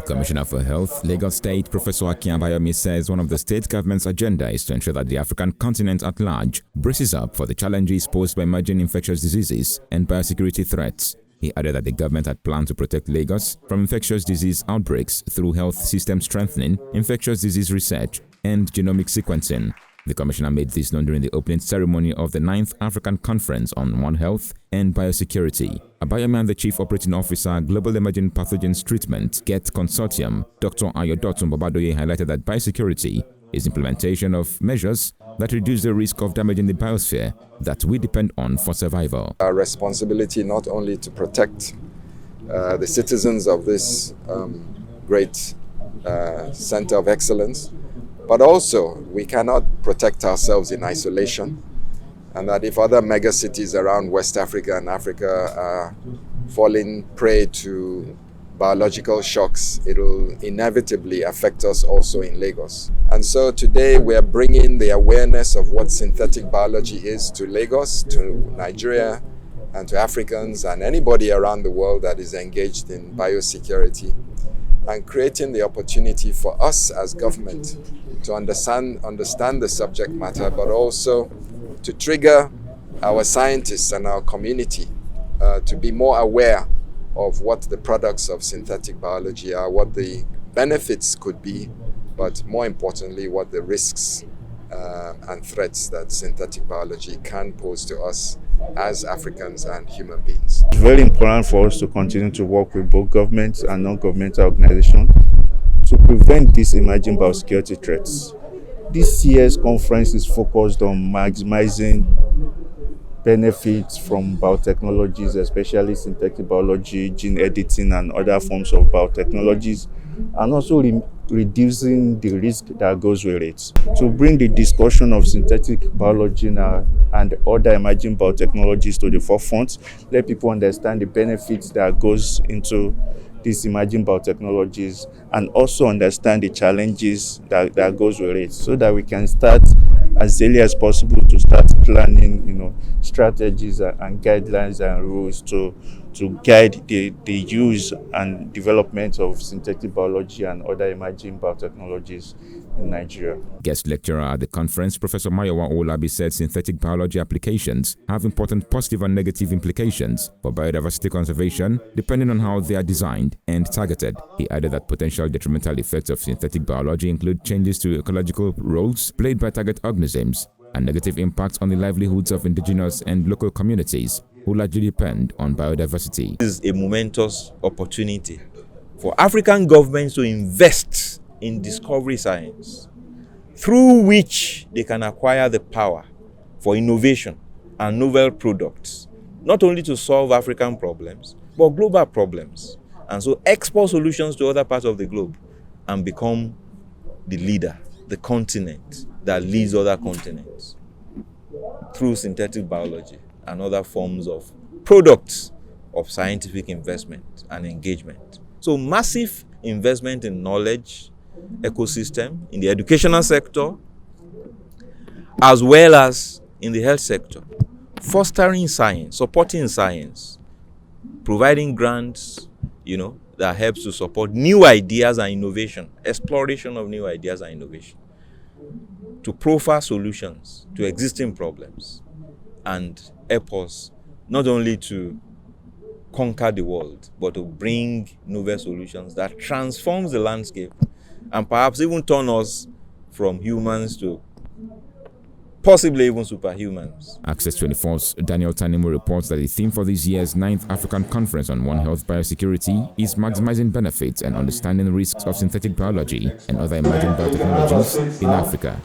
Commissioner for Health, Lagos State, Professor Akin Abayomi, says one of the state government's agenda is to ensure that the African continent at large braces up for the challenges posed by emerging infectious diseases and biosecurity threats. He added that the government had planned to protect Lagos from infectious disease outbreaks through health system strengthening, infectious disease research, and genomic sequencing. The Commissioner made this known during the opening ceremony of the 9th African Conference on One Health and Biosecurity. Abayomi and the Chief Operating Officer, Global Emerging Pathogens Treatment, GET Consortium, Dr. Ayodotun Babadoye, highlighted that biosecurity is implementation of measures that reduce the risk of damaging the biosphere that we depend on for survival. Our responsibility not only to protect the citizens of this great center of excellence, but also we cannot protect ourselves in isolation, and that if other megacities around West Africa and Africa are falling prey to biological shocks, it will inevitably affect us also in Lagos. And so today we are bringing the awareness of what synthetic biology is to Lagos, to Nigeria, and to Africans and anybody around the world that is engaged in biosecurity, and creating the opportunity for us as government to understand the subject matter, but also to trigger our scientists and our community to be more aware of what the products of synthetic biology are, what the benefits could be, but more importantly, what the risks and threats that synthetic biology can pose to us as Africans and human beings. It's very important for us to continue to work with both governments and non-governmental organizations to prevent these emerging biosecurity threats. This year's conference is focused on maximizing benefits from biotechnologies, especially synthetic biology, gene editing, and other forms of biotechnologies, and also reducing the risk that goes with it. To bring the discussion of synthetic biology and other emerging biotechnologies to the forefront, let people understand the benefits that goes into these emerging biotechnologies, and also understand the challenges that goes with it, so that we can start as early as possible to start planning, strategies and guidelines and rules to guide the use and development of synthetic biology and other emerging biotechnologies in Nigeria. Guest lecturer at the conference, Professor Mayowa Olabi, said synthetic biology applications have important positive and negative implications for biodiversity conservation depending on how they are designed and targeted. He added that potential detrimental effects of synthetic biology include changes to ecological roles played by target organisms and negative impacts on the livelihoods of indigenous and local communities who largely depend on biodiversity. This is a momentous opportunity for African governments to invest in discovery science, through which they can acquire the power for innovation and novel products, not only to solve African problems, but global problems. And so export solutions to other parts of the globe and become the leader, the continent that leads other continents through synthetic biology and other forms of products of scientific investment and engagement. So massive investment in knowledge ecosystem in the educational sector as well as in the health sector, fostering science, supporting science, providing grants, that helps to support new ideas and innovation, exploration of new ideas and innovation, to profile solutions to existing problems and help us not only to conquer the world, but to bring novel solutions that transforms the landscape and perhaps even turn us from humans to possibly even superhumans. Access 24's Daniel Tanimu reports that the theme for this year's 9th African Conference on One Health Biosecurity is maximizing benefits and understanding the risks of synthetic biology and other emerging biotechnologies in Africa.